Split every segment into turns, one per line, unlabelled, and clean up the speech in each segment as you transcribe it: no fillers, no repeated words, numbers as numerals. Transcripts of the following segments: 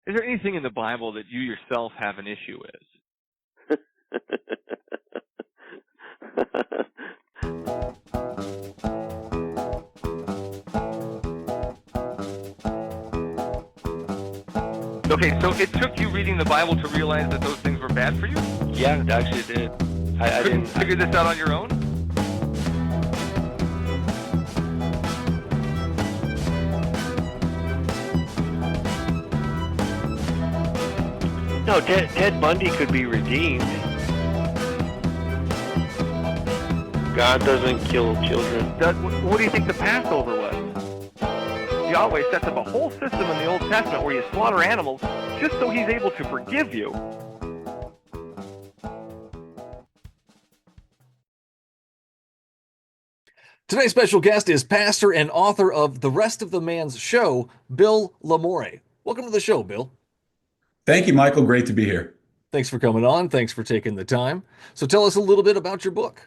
Is there anything in the Bible that you yourself have an issue with? Okay, so it took you reading the Bible to realize that those things were bad for you?
Yeah, it actually did. I
Couldn't
didn't
figure this out on your own?
No, Ted Bundy could be redeemed. God doesn't kill children.
What do you think the Passover was? Yahweh sets up a whole system in the Old Testament where you slaughter animals just so he's able to forgive you.
Today's special guest is pastor and author of The Rest of the Man's Show, Bill LaMorey. Welcome to the show, Bill.
Thank you, Michael. Great to be here.
Thanks for coming on. Thanks for taking the time. So tell us a little bit about your book.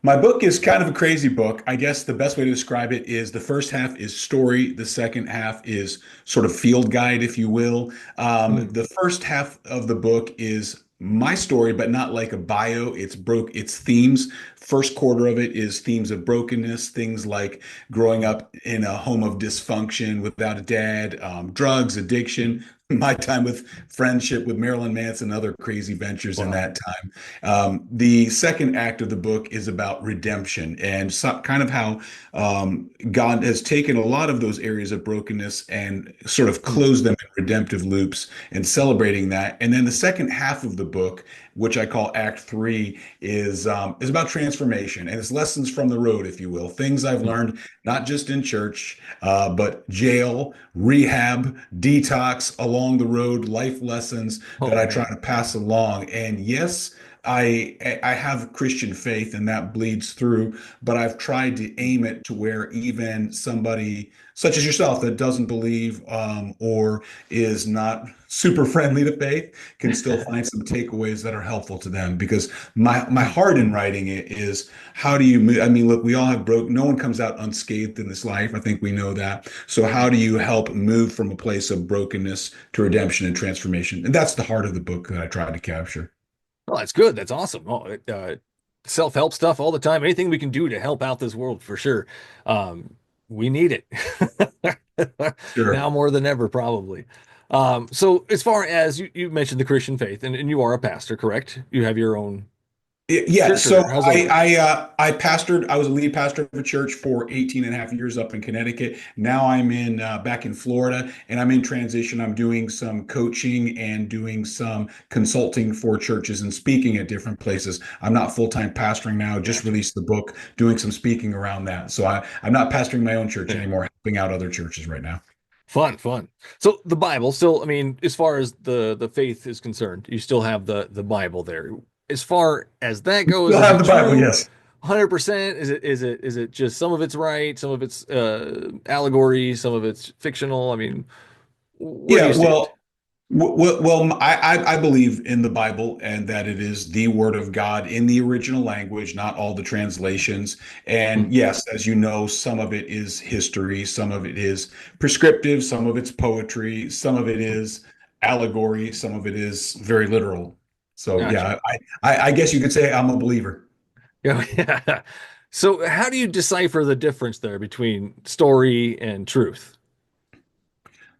My book is kind of a crazy book. I guess the best way to describe it is the first half is story. The second half is sort of field guide, if you will. The first half of the book is my story, but not like a bio. It's themes. First quarter of it is themes of brokenness, things like growing up in a home of dysfunction without a dad, drugs, addiction, my time with friendship with Marilyn Manson, other crazy ventures in that time. The second act of the book is about redemption and kind of how God has taken a lot of those areas of brokenness and sort of closed them in redemptive loops and celebrating that. And then the second half of the book, which I call Act 3, is about transformation, and it's lessons from the road, if you will, things I've learned not just in church, but jail, rehab, detox, along the road, life lessons that I try to pass along. And yes, I have Christian faith and that bleeds through, but I've tried to aim it to where even somebody such as yourself that doesn't believe or is not super friendly to faith can still find some takeaways that are helpful to them. Because my heart in writing it is, how do you move? I mean, look, we all have no one comes out unscathed in this life. I think we know that. So how do you help move from a place of brokenness to redemption and transformation? And that's the heart of the book that I tried to capture.
Oh, that's good. That's awesome. Self-help stuff all the time. Anything we can do to help out this world, for sure. We need it
Sure.
now more than ever, probably. So as far as you mentioned the Christian faith, and you are a pastor, correct? You have your own
Yeah,
church,
so
or how's that work?
I pastored. I was a lead pastor of a church for 18 and a half years up in Connecticut. Now I'm in back in Florida, and I'm in transition. I'm doing some coaching and doing some consulting for churches and speaking at different places. I'm not full-time pastoring now. Just released the book, doing some speaking around that. So I'm not pastoring my own church anymore, helping out other churches right now.
Fun. So the Bible still, I mean, as far as the faith is concerned, you still have the Bible there. As far as that goes,
Still
is
have
it
the Bible,
true?
yes.
100%? Is it just some of it's right, some of it's allegory, some of it's fictional? I mean, where do you
Yeah,
stand?
I believe in the Bible and that it is the Word of God in the original language, not all the translations.
Hmm.
And yes, as you know, some of it is history, some of it is prescriptive, some of it's poetry, some of it is allegory, some of it is very literal. So
Gotcha.
yeah, I guess you could say I'm a believer.
Yeah, yeah. So how do you decipher the difference there between story and truth?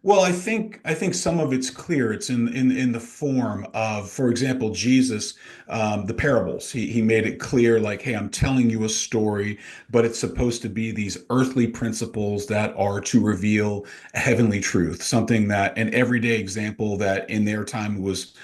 Well, I think some of it's clear. It's in the form of, for example, Jesus, the parables. He made it clear, like, hey, I'm telling you a story, but it's supposed to be these earthly principles that are to reveal a heavenly truth, something that an everyday example that in their time was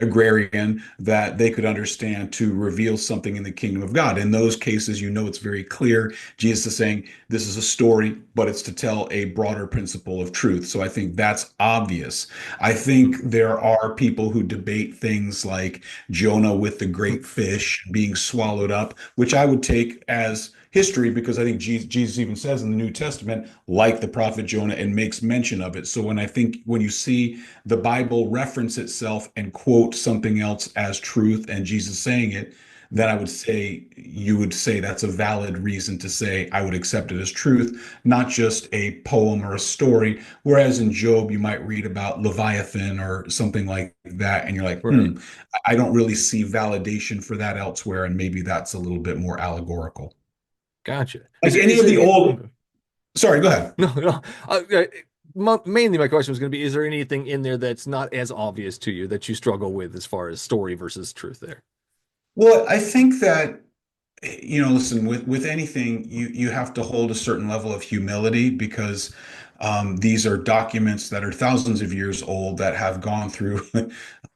agrarian that they could understand to reveal something in the kingdom of God. In those cases, you know, it's very clear. Jesus is saying this is a story, but it's to tell a broader principle of truth. So I think that's obvious. I think there are people who debate things like Jonah with the great fish being swallowed up, which I would take as history because I think Jesus even says in the New Testament, like the prophet Jonah, and makes mention of it. So when you see the Bible reference itself and quote something else as truth and Jesus saying it, then I would say you would say that's a valid reason to say I would accept it as truth, not just a poem or a story. Whereas in Job, you might read about Leviathan or something like that, and you're like,
Right.
I don't really see validation for that elsewhere, and maybe that's a little bit more allegorical.
Gotcha.
Like any
Is
of
there
the old, sorry, go ahead.
no, no. Mainly, my question was going to be: is there anything in there that's not as obvious to you that you struggle with as far as story versus truth there?
Well, I think that listen, with anything, you have to hold a certain level of humility because these are documents that are thousands of years old that have gone through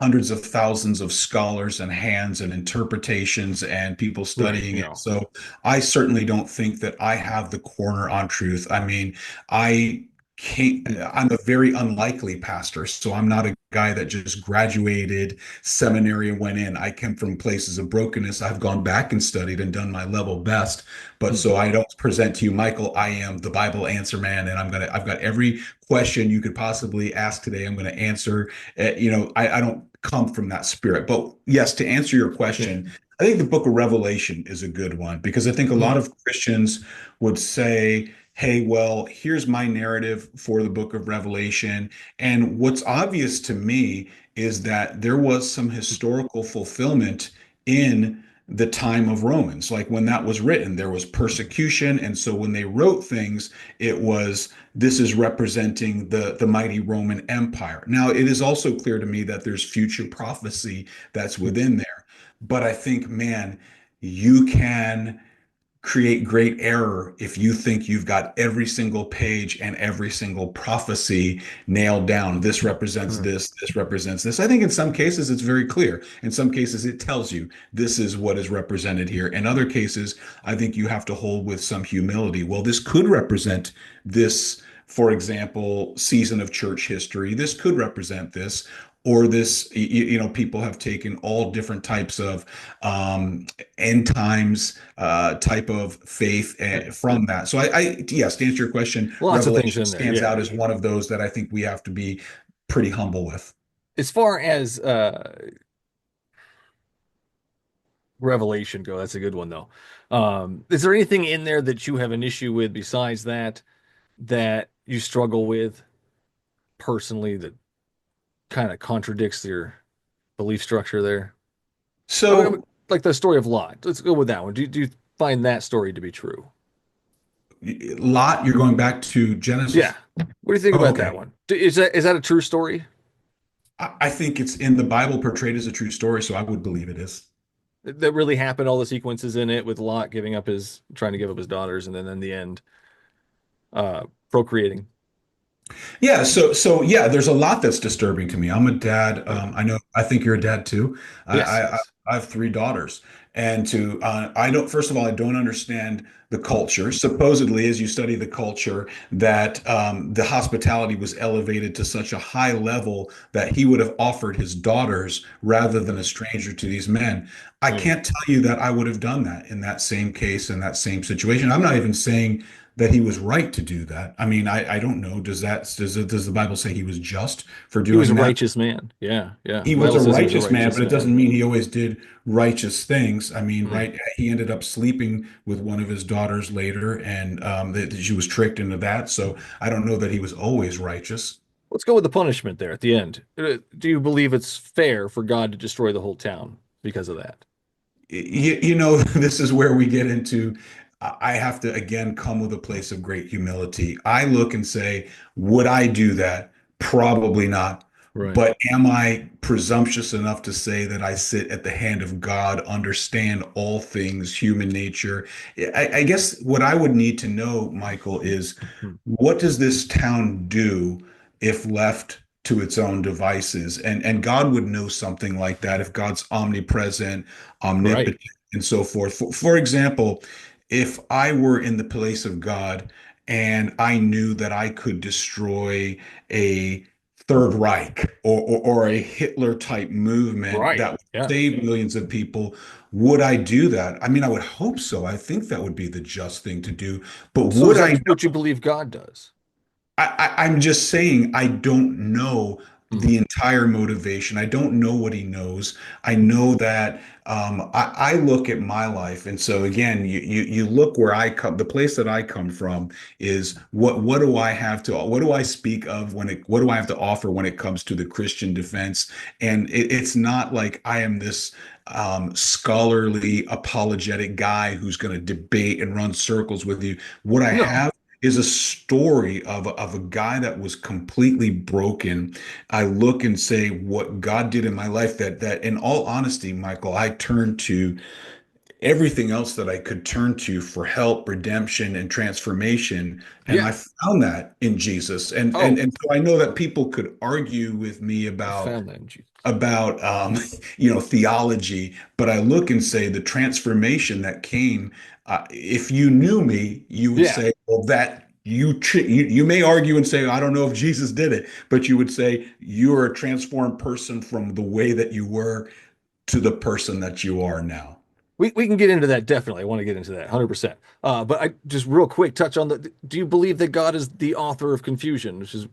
hundreds of thousands of scholars and hands and interpretations and people
Right.
studying it.
Yeah.
So I certainly don't think that I have the corner on truth. I mean, I can't,
Hmm.
I'm a very unlikely pastor, so I'm not a guy that just graduated seminary and went in. I came from places of brokenness. I've gone back and studied and done my level best. But
Hmm.
so I don't present to you, Michael, I am the Bible answer man, and I've got every question you could possibly ask today. I'm gonna answer. I don't come from that spirit. But yes, to answer your
Yeah.
question, I think the book of Revelation is a good one because I think a lot
Hmm.
of Christians would say, hey, well, here's my narrative for the book of Revelation. And what's obvious to me is that there was some historical fulfillment in the time of Romans. Like when that was written, there was persecution. And so when they wrote things, it was this is representing the mighty Roman Empire. Now, it is also clear to me that there's future prophecy that's within there. But I think, man, you can create great error if you think you've got every single page and every single prophecy nailed down. This represents
Hmm.
this, this represents this. I think in some cases it's very clear. In some cases it tells you this is what is represented here. In other cases, I think you have to hold with some humility. Well, this could represent this, for example, season of church history. This could represent this. Or this, people have taken all different types of end times type of faith
Right.
from that. So yes, to answer your question,
Lots of things
Revelation
in there.
stands
Yeah.
out as one of those that I think we have to be pretty humble with.
As far as Revelation go, that's a good one though. Is there anything in there that you have an issue with besides that you struggle with personally that kind of contradicts your belief structure there?
So
Like the story of Lot. Let's go with that one. Do you find that story to be true?
Lot, you're going back to
Yeah.
Genesis.
What do you think
Oh,
about that
okay.
one? Is that a true story
I think it's in the Bible portrayed as a true story, so I would believe it is.
that really happened? All the sequences in it with Lot giving up his trying to give up his daughters, and then in the end, procreating.
Yeah, so yeah, there's a lot that's disturbing to me. I'm a dad.
Right.
I think you're a dad too. I
Yes.
I,
Yes.
I have three daughters, and I don't. First of all, I don't understand the culture. Supposedly, as you study the culture, that the hospitality was elevated to such a high level that he would have offered his daughters rather than a stranger to these men. I
Hmm.
can't tell you that I would have done that in that same case, in that same situation. I'm not even saying that he was right to do that. I mean, I don't know. Does the Bible say he was just for
He was a
doing that?
righteous man. Yeah. Yeah.
He
The
was
Bible
a
says he was a
righteous man,
righteous
but it
man.
doesn't mean he always did righteous things. I mean,
Hmm.
right? He ended up sleeping with one of his daughters later, and that she was tricked into that. So I don't know that he was always righteous.
Let's go with the punishment there at the end. Do you believe it's fair for God to destroy the whole town because of that?
This is where we get into. I have to again come with a place of great humility. I look and say, would I do that? Probably not.
Right.
But am I presumptuous enough to say that I sit at the hand of God, understand all things, human nature? I guess what I would need to know, Michael, is
Hmm.
what does this town do if left to its own devices? And God would know something like that if God's omnipresent,
Right.
omnipotent, and so forth. For example, if I were in the place of God and I knew that I could destroy a Third Reich or a Hitler type movement
Right.
that would
Yeah.
save millions of people, would I do that? I mean, I would hope so. I think that would be the just thing to do. But
So is
would I
that what you believe God does?
I'm just saying I don't know
Mhm.
the entire motivation. I don't know what he knows. I know that I look at my life, and so again, you look where I come. The place that I come from is what do I have to what do I speak of when it what do I have to offer when it comes to the Christian defense? And it's not like I am this scholarly apologetic guy who's going to debate and run circles with you. What I
No.
have is a story of a guy that was completely broken. I look and say what God did in my life that in all honesty, Michael, I turned to everything else that I could turn to for help, redemption, and transformation. And
Yeah.
I found that in Jesus.
Oh,
And so I know that people could argue with me
I found that in Jesus.
about theology, but I look and say the transformation that came. If you knew me, you would
Yeah.
say, well, that you may argue and say, I don't know if Jesus did it, but you would say you're a transformed person from the way that you were to the person that you are now.
We can get into that definitely. I want to get into that 100%. But I just real quick touch on the do you believe that God is the author of confusion, which is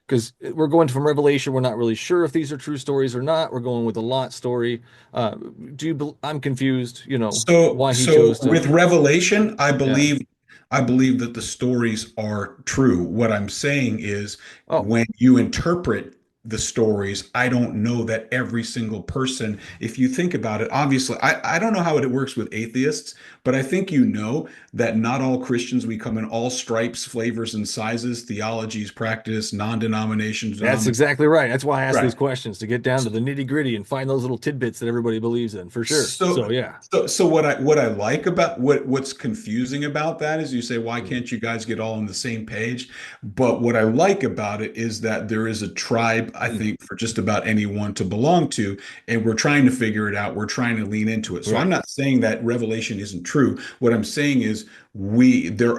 because we're going from Revelation, we're not really sure if these are true stories or not. We're going with the Lot story. I'm confused, why he
So
chose to.
with Revelation,
Yeah.
I believe that the stories are true. What I'm saying is
Oh,
when you interpret the stories, I don't know that every single person, if you think about it, obviously, I don't know how it works with atheists, but I think you know that not all Christians, we come in all stripes, flavors, and sizes, theologies, practice, non-denominations,
that's exactly right. That's why I ask these
right.
questions to get down to the nitty gritty and find those little tidbits that everybody believes in for sure. So
So,
yeah.
so what I like about what's confusing about that is you say, why
Mm.
can't you guys get all on the same page? But what I like about it is that there is a tribe, I
Mm.
think, for just about anyone to belong to, and we're trying to figure it out. We're trying to lean into it. So I'm
Right.
not saying that Revelation isn't true. What I'm saying is we there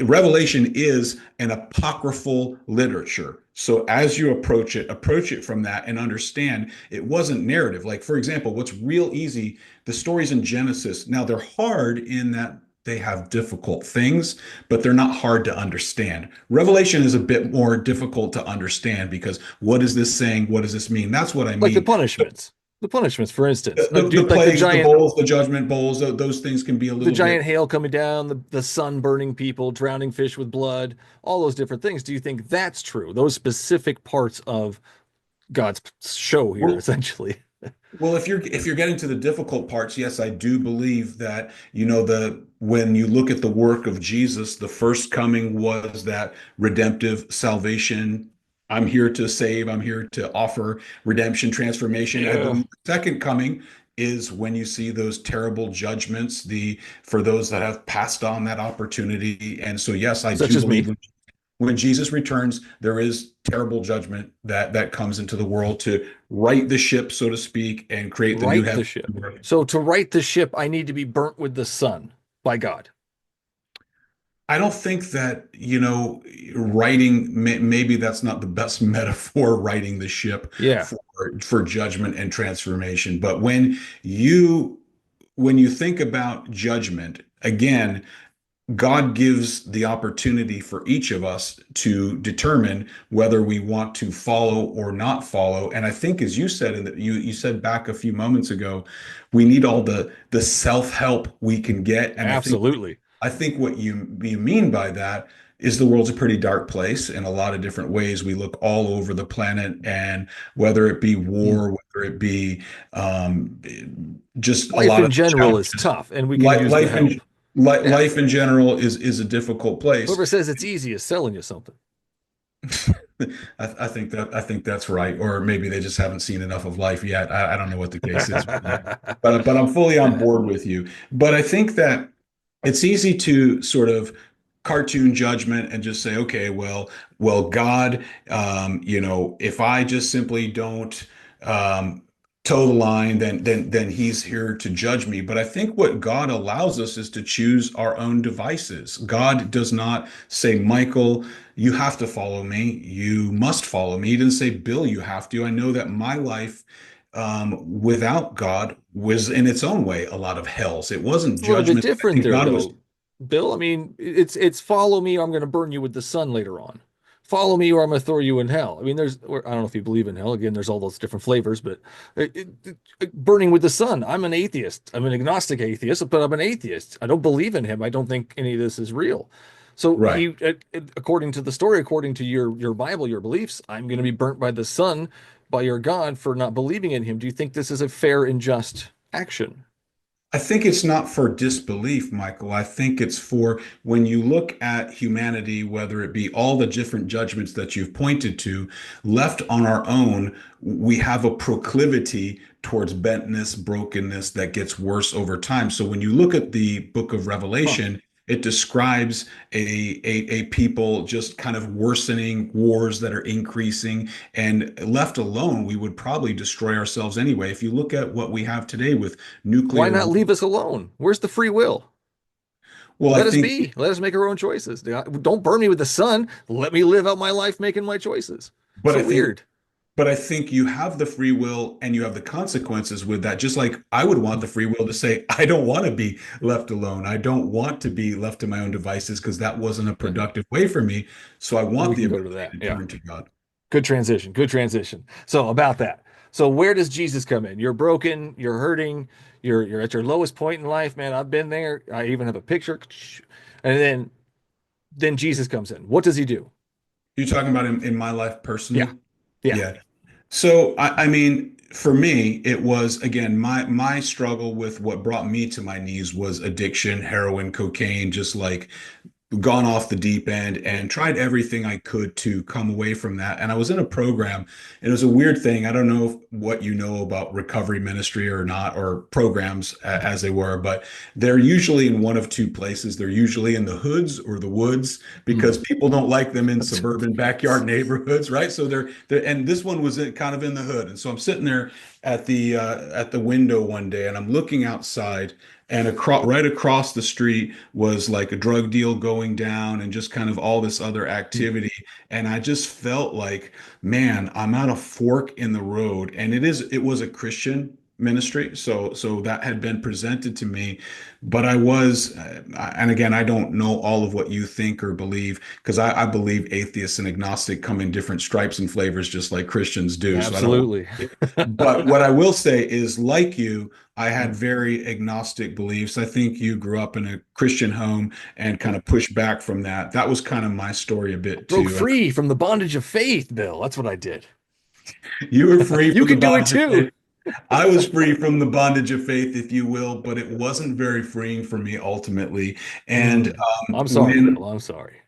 Revelation is an apocryphal literature. So as you approach it from that and understand it wasn't narrative. Like, for example, what's real easy, the stories in Genesis, now they're hard in that they have difficult things, but they're not hard to understand. Revelation is a bit more difficult to understand because what is this saying? What does this mean? That's what I
Like the
mean.
punishments. The punishments, for instance.
The
Like
plagues, the bowls, the judgment bowls, those things can be a
the
little bit.
giant hail coming down, the sun burning people, drowning fish with blood, all those different things. Do you think that's true? Those specific parts of God's show here,
Well,
essentially.
Well, if you're getting to the difficult parts, yes, I do believe that, the when you look at the work of Jesus, the first coming was that redemptive salvation. I'm here to save, I'm here to offer redemption, transformation. I
Yeah.
believe the second coming is when you see those terrible judgments, the for those that have passed on that opportunity. And so, yes, I
Such
do
as
believe
me.
when Jesus returns, there is terrible judgment that comes into the world to right the ship, so to speak, and create the new
Right
heaven.
the ship. So to right the ship, I need to be burnt with the sun by God.
I don't think that, writing, maybe that's not the best metaphor, writing the ship
Yeah.
for for judgment and transformation. But when you think about judgment, again, God gives the opportunity for each of us to determine whether we want to follow or not follow. And I think, as you said, you said back a few moments ago, we need all the self-help we can get. And
Absolutely.
I think what you mean by that is the world's a pretty dark place in a lot of different ways. We look all over the planet, and whether it be
Mm.
war, whether it be um, just a
Life
lot
in
of
general is
challenges,
tough, and we can
li-
use the
life in
help. Yeah.
life in general is a difficult place.
Whoever says it's easy is selling you something.
I think that's right, or maybe they just haven't seen enough of life yet. I don't know what the case is, but I'm fully on board with you. But I think that it's easy to sort of cartoon judgment and just say, okay, God, if I just simply don't um, toe the line, then He's here to judge me. But I think what God allows us is to choose our own devices. God does not say, Michael, you have to follow me. You must follow me. He didn't say, Bill, you have to. I know that my life without God was in its own way a lot of hells. It wasn't
It's a little bit
judgment. I
different
think
there,
God was
though, Bill. I mean, it's follow me, or I'm going to burn you with the sun later on. follow me or I'm going to throw you in hell. I mean, I don't know if you believe in hell. Again, there's all those different flavors, but burning with the sun. I'm an atheist. I'm an agnostic atheist, but I'm an atheist. I don't believe in him. I don't think any of this is real. So
Right.
according to the story, according to your Bible, your beliefs, I'm going to be burnt by the sun by your God for not believing in him. Do you think this is a fair and just action?
I think it's not for disbelief, Michael. I think it's for when you look at humanity, whether it be all the different judgments that you've pointed to, left on our own, we have a proclivity towards bentness, brokenness that gets worse over time. So when you look at the book of
Huh.
Revelation, it describes a people just kind of worsening, wars that are increasing, and left alone, we would probably destroy ourselves anyway. If you look at what we have today with
Why
nuclear
not leave us alone? Where's the free will?
Well, I
Let us
think,
be. Let us make our own choices. Don't burn me with the sun. Let me live out my life making my choices.
but
So
I think,
weird.
but I think you have the free will and you have the consequences with that. Just like I would want the free will to say, I don't want to be left alone. I don't want to be left to my own devices because that wasn't a
Yeah.
productive way for me. So I
Well,
want
we
the
can go to
ability
that.
to
Yeah.
turn to God.
Good transition. Good transition. So about that. So where does Jesus come in? You're broken. You're hurting. You're at your lowest point in life, man. I've been there. I even have a picture. And then Jesus comes in. What does he do?
You're talking about in my life
Yeah.
personally?
Yeah.
Yeah. So I mean, for me, it was again my struggle with what brought me to my knees was addiction, heroin, cocaine, just like gone off the deep end and tried everything I could to come away from that. And I was in a program, and it was a weird thing. I don't know what you know about recovery ministry or not, or programs as they were, but they're usually in one of two places. They're usually in the hoods or the woods because
Hmm.
people don't like them in suburban backyard neighborhoods, right? So they're and this one was kind of in the hood. And so I'm sitting there at the window one day and I'm looking outside, and right across the street was like a drug deal going down and just kind of all this other activity. And I just felt like, man, I'm at a fork in the road. And it was a Christian ministry. So that had been presented to me, but and again, I don't know all of what you think or believe, because I believe atheists and agnostic come in different stripes and flavors, just like Christians do. So I don't want
Absolutely.
but what I will say is, like you, I had
Hmm.
very agnostic beliefs. I think you grew up in a Christian home and kind of pushed back from that. That was kind of my story a bit
Broke
too. And
free from the bondage of faith, Bill. That's what I did.
you were free
You
from the
can do it
bondage of
too.
faith. I was free from the bondage of faith, if you will, but it wasn't very freeing for me ultimately. And
Mm. I'm sorry, Bill.
when
I'm sorry.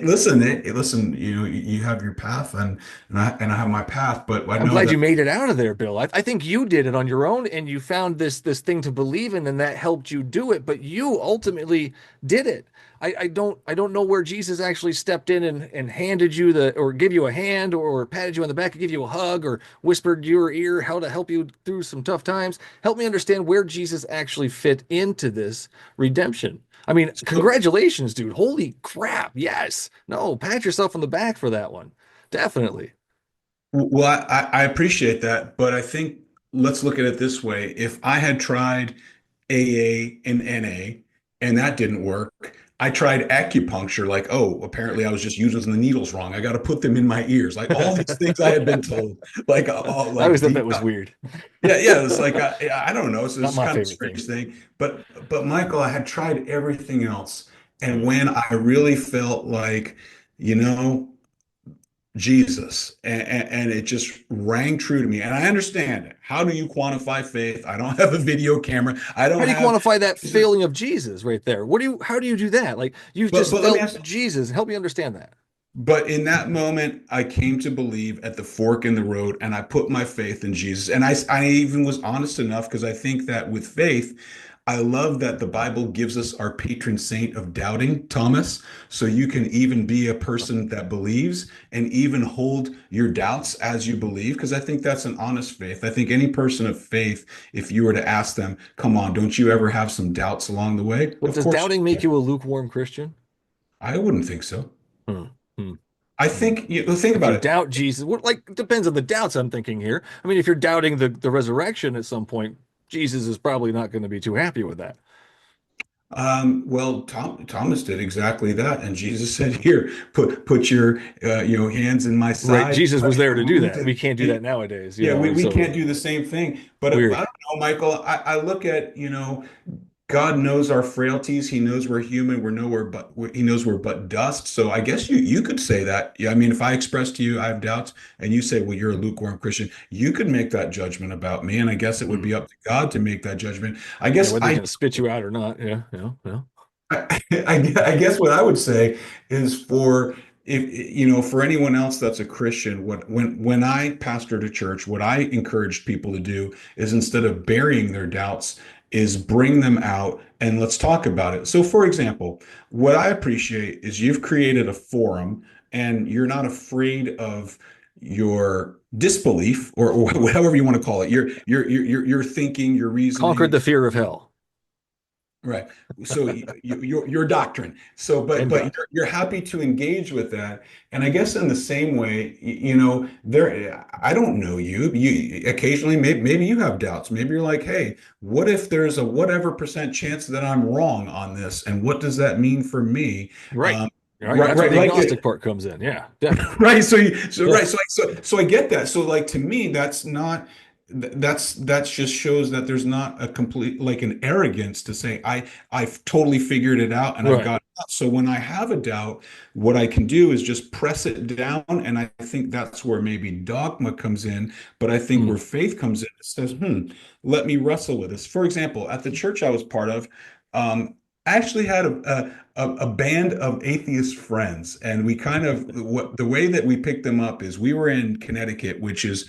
listen, you have your path, and I have my path, but I
I'm
know
glad
that.
you made it out of there, Bill. I think you did it on your own and you found this thing to believe in and that helped you do it, but you ultimately did it. I don't know where Jesus actually stepped in and handed you or give you a hand or patted you on the back and give you a hug or whispered your ear how to help you through some tough times. Help me understand where Jesus actually fit into this redemption. I mean,
So,
congratulations, dude. Holy crap. Yes. No, pat yourself on the back for that one. Definitely.
Well, I appreciate that, but I think let's look at it this way. If I had tried AA and NA and that didn't work, I tried acupuncture, like, oh, apparently I was just using the needles wrong. I got to put them in my ears. Like all these things I had been told, like all
I always
like
thought that
deep.
was weird.
Yeah, yeah. It's like I don't know. So
Not
it's
my
kind of a
favorite thing.
strange thing. But Michael, I had tried everything else. And when I really felt like, you know, Jesus, and it just rang true to me. And I understand it. How do you quantify faith? I don't have a video camera. I
How
don't
do you
have,
quantify that failing of Jesus right there? How do you do that? Like you've just
but let me
felt
ask.
Jesus. Help me understand that.
But in that moment, I came to believe at the fork in the road, and I put my faith in Jesus. And I even was honest enough, because I think that with faith, I love that the Bible gives us our patron saint of doubting, Thomas. So you can even be a person that believes and even hold your doubts as you believe, because I think that's an honest faith. I think any person of faith, if you were to ask them, come on, don't you ever have some doubts along the way?
Well,
Of
does
course,
doubting make you a lukewarm Christian?
I wouldn't think so.
Hmm. Hmm.
I
Hmm.
think you think
If
about
you
it.
doubt Jesus, what like it depends on the doubts I'm thinking here. I mean, if you're doubting the resurrection at some point, Jesus is probably not going to be too happy with that.
Well, Thomas did exactly that, and Jesus said, "Here, put your hands in my
Right.
side,
Jesus
touch
was there
my
to do
wounds."
that. We can't do that nowadays,
Yeah, we can't
so
do the same thing. But I
weird.
don't know, Michael. I look at, God knows our frailties. He knows we're human. We're nowhere but he knows we're but dust. So I guess you could say that. Yeah, I mean, if I express to you I have doubts, and you say, "Well, you're a lukewarm Christian," you could make that judgment about me, and I guess it would
Mm.
be up to God to make that judgment. I
Yeah,
guess
whether he's
I
going to spit you out or not. Yeah, yeah, yeah.
I guess what I would say is for if for anyone else that's a Christian, when I pastored a church, what I encouraged people to do is instead of burying their doubts, is bring them out and let's talk about it. So, for example, what I appreciate is you've created a forum and you're not afraid of your disbelief or whatever you want to call it. Your thinking, your
Conquered
reasoning.
the fear of hell
Right. So your doctrine. So, but
and
but
God.
you're happy to engage with that, and I guess in the same way, there. I don't know you. You occasionally, maybe you have doubts. Maybe you're like, hey, what if there's a whatever percent chance that I'm wrong on this, and what does that mean for me?
Right.
Um,
Right.
right,
That's where
right,
the
like
agnostic part comes in. Yeah, definitely.
right.
Yeah.
So I get that. So like to me, that's not that's just shows that there's not a complete like an arrogance to say I've totally figured it out and I've
Right.
got it out. So when I have a doubt, what I can do is just press it down, and I think that's where maybe dogma comes in, but I think
Mm.
where faith comes in, it says, let me wrestle with this. For example, at the church I was part of, I actually had a band of atheist friends, and we kind of what the way that we picked them up is we were in Connecticut, which is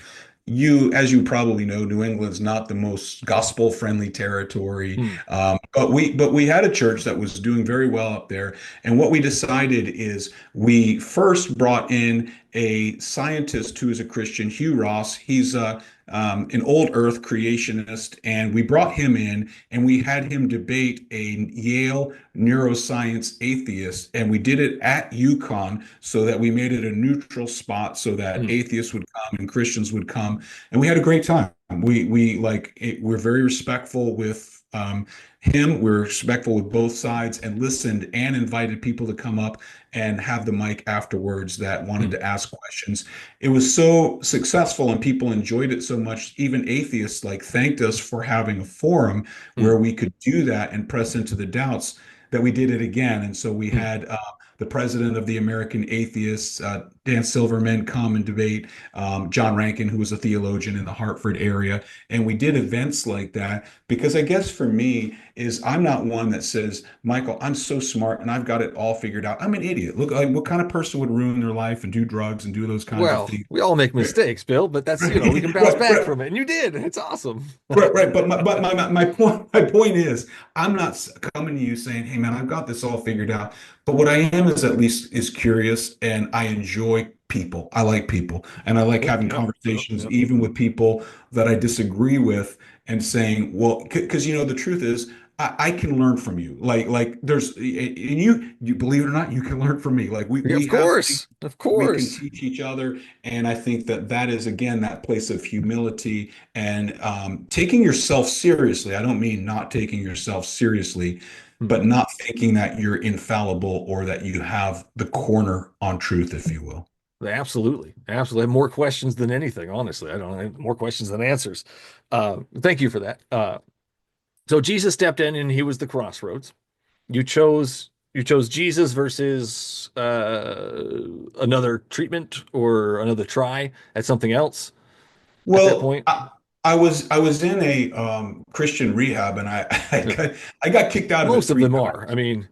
as you probably know, New England's not the most gospel friendly territory.
Mm.
But we had a church that was doing very well up there, and what we decided is we first brought in a scientist who is a Christian, Hugh Ross. He's an old Earth creationist, and we brought him in and we had him debate a Yale neuroscience atheist, and we did it at UConn so that we made it a neutral spot so that
Mm.
atheists would come and Christians would come, and we had a great time. We're very respectful with him. We're respectful with both sides and listened and invited people to come up and have the mic afterwards that wanted
Mm.
to ask questions. It was so successful and people enjoyed it so much. Even atheists like thanked us for having a forum
Mm.
where we could do that and press into the doubts that we did it again. And so we
Mm.
had the president of the American Atheists, Dan Silverman, come and debate John Rankin, who was a theologian in the Hartford area. And we did events like that because I guess for me is I'm not one that says, Michael, I'm so smart and I've got it all figured out. I'm an idiot. Look, like what kind of person would ruin their life and do drugs and do those kinds of
Well,
things?
we all make
Right,
mistakes, Bill, but that's, we can bounce
right,
back
right.
from it. And you did. It's awesome.
Right. But my point is, I'm not coming to you saying, "Hey, man, I've got this all figured out." But what I am is at least is curious, and I enjoy people. I like people, and I like
Yep,
having
yep, yep,
conversations,
yep.
even with people that I disagree with, and saying, "Well," because the truth is, I can learn from you. Like there's, and you believe it or not, you can learn from me. Like we
Yeah,
we
of
have
course. Of
we can
course.
teach each other, and I think that that is again that place of humility and taking yourself seriously. I don't mean not taking yourself seriously,
Hmm.
but not thinking that you're infallible or that you have the corner on truth, if you will.
Absolutely. Absolutely. I have more questions than anything, honestly. I don't have more questions than answers. Thank you for that. So Jesus stepped in and he was the crossroads. You chose Jesus versus another treatment or another try at something else at that
Well,
point.
I was in a Christian rehab, and I I
Yeah.
got, I got kicked out of it
Most of
three
them are. I
times.
mean,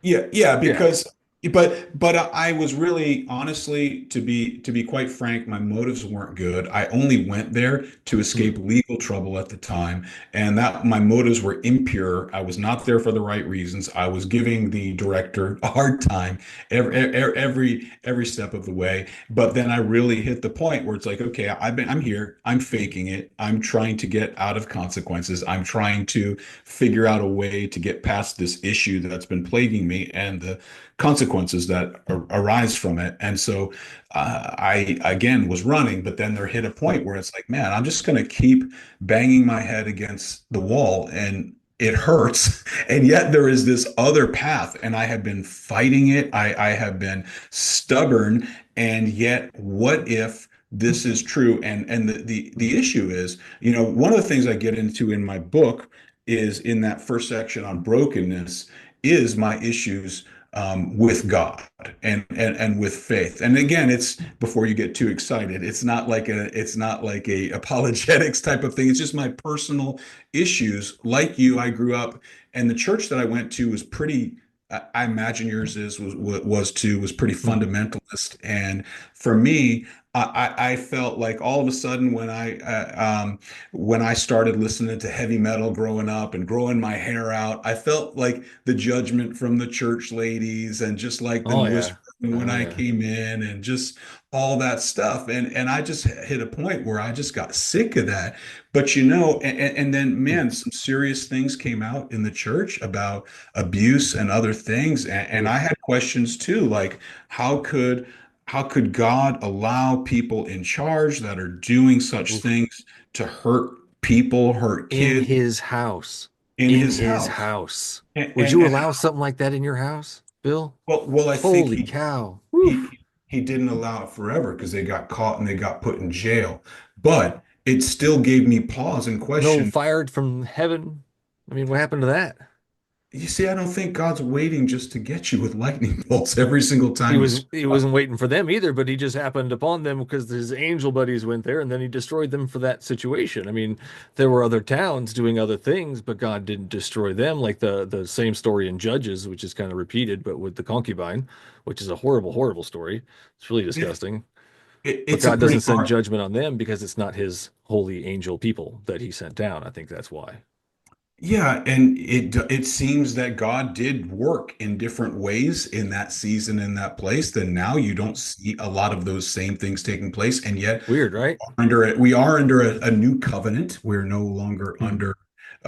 Yeah,
yeah.
because but I was really honestly to be quite frank, my motives weren't good. I only went there to
Hmm.
escape legal trouble at the time, and that my motives were impure. I was not there for the right reasons. I was giving the director a hard time every step of the way. But then I really hit the point where it's like, okay, I'm here, I'm faking it, I'm trying to get out of consequences, I'm trying to figure out a way to get past this issue that's been plaguing me and the consequences that arise from it. And so I again was running, but then there hit a point where it's like, man, I'm just going to keep banging my head against the wall. And it hurts. And yet there is this other path, and I have been fighting it. I have been stubborn. And yet, what if this is true? And the issue is, one of the things I get into in my book is in that first section on brokenness is my issues with God and with faith. And again, it's before you get too excited, it's not like a apologetics type of thing. It's just my personal issues. Like you, I grew up, and the church that I went to was pretty. I imagine yours was too, was pretty
Mm.
fundamentalist. And for me, I felt like all of a sudden when I started listening to heavy metal growing up and growing my hair out, I felt like the judgment from the church ladies and just like
Oh
them
yeah.
whispering when
Oh
I
yeah.
came in and just all that stuff. And I just hit a point where I just got sick of that. But and then
Mm.
man, some serious things came out in the church about abuse and other things. And I
Oof.
had questions too, like how could how could God allow people in charge that are doing such
Oof.
things to hurt people, hurt
In
kids
his house.
in
In
his
his
house?
house.
And
Would
and,
you
and
allow something like that in your house, Bill?
well, I think
Holy cow. Woof.
he didn't allow it forever because they got caught and they got put in jail. But it still gave me pause and
No
question.
fired from heaven. I mean, what happened to that?
You see, I don't think God's waiting just to get you with lightning bolts every single
He
time you
was
screw
he
up.
wasn't waiting for them either, but he just happened upon them because his angel buddies went there and then he destroyed them for that situation. I mean, there were other towns doing other things, but God didn't destroy them like the same story in Judges, which is kind of repeated, but with the concubine, which is a horrible, horrible story. It's really disgusting. But
It's a
God
pretty
doesn't send
hard.
judgment on them because it's not his holy angel people that he sent down. I think that's why.
Yeah, and it seems that God did work in different ways in that season in that place. Then now you don't see a lot of those same things taking place, and yet
Weird, right?
we are under a new covenant. We're no longer
Hmm.
under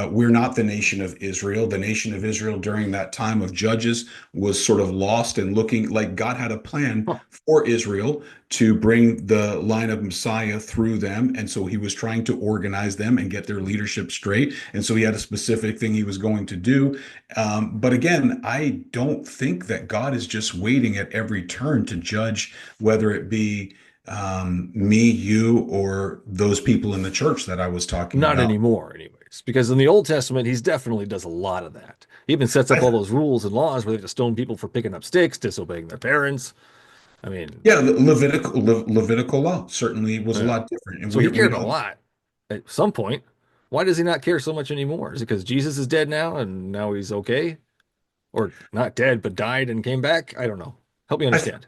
we're not the nation of Israel. The nation of Israel during that time of Judges was sort of lost and looking like God had a plan
Huh.
for Israel to bring the line of Messiah through them. And so he was trying to organize them and get their leadership straight. And so he had a specific thing he was going to do. But again, I don't think that God is just waiting at every turn to judge whether it be me, you, or those people in the church that I was talking
Not
about.
anymore, anyways, because in the Old Testament, he's definitely does a lot of that. He even sets up all
I,
those rules and laws where they have to stone people for picking up sticks, disobeying their parents. I mean,
yeah, Levitical law certainly was a
yeah.
lot different, and
So he
we
cared a
don't.
lot at some point. Why does he not care so much anymore? Is it because Jesus is dead now and now he's okay? Or not dead, but died and came back? I don't know. Help me
I th
understand.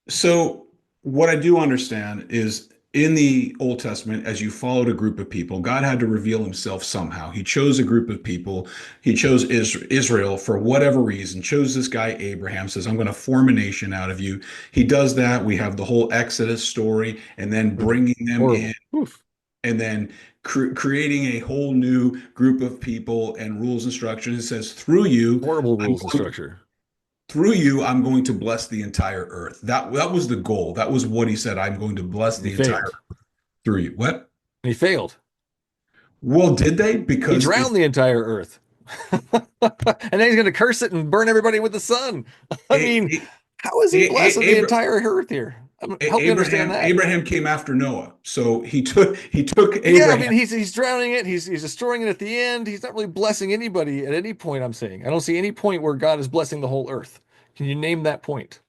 So what I do understand is in the Old Testament, as you followed a group of people, God had to reveal himself somehow. He chose a group of people. He chose Israel for whatever reason, chose this guy Abraham, says, I'm going to form a nation out of you. He does that. We have the whole Exodus story, and then
Mm.
bringing them in,
Horrible. Oof.
and then creating a whole new group of people and rules and structures. It says,
Horrible
I'm
rules and
going
structure.
through you, I'm going to bless the entire earth. That was the goal. That was what he said. I'm going to bless
And he
the entire
failed.
earth through you. What?
And he failed.
Well, did they?
He
Because if
drowned the entire earth. And then he's going to curse it and burn everybody with the sun. I
A-
mean,
A-
how is he blessing the
Abra-
entire earth here? Help me understand that.
Abraham came after Noah, so he took
Yeah, I mean
Abraham.
he's drowning it. He's destroying it at the end. He's not really blessing anybody at any point, I'm saying. I don't see any point where God is blessing the whole earth. Can you name that point?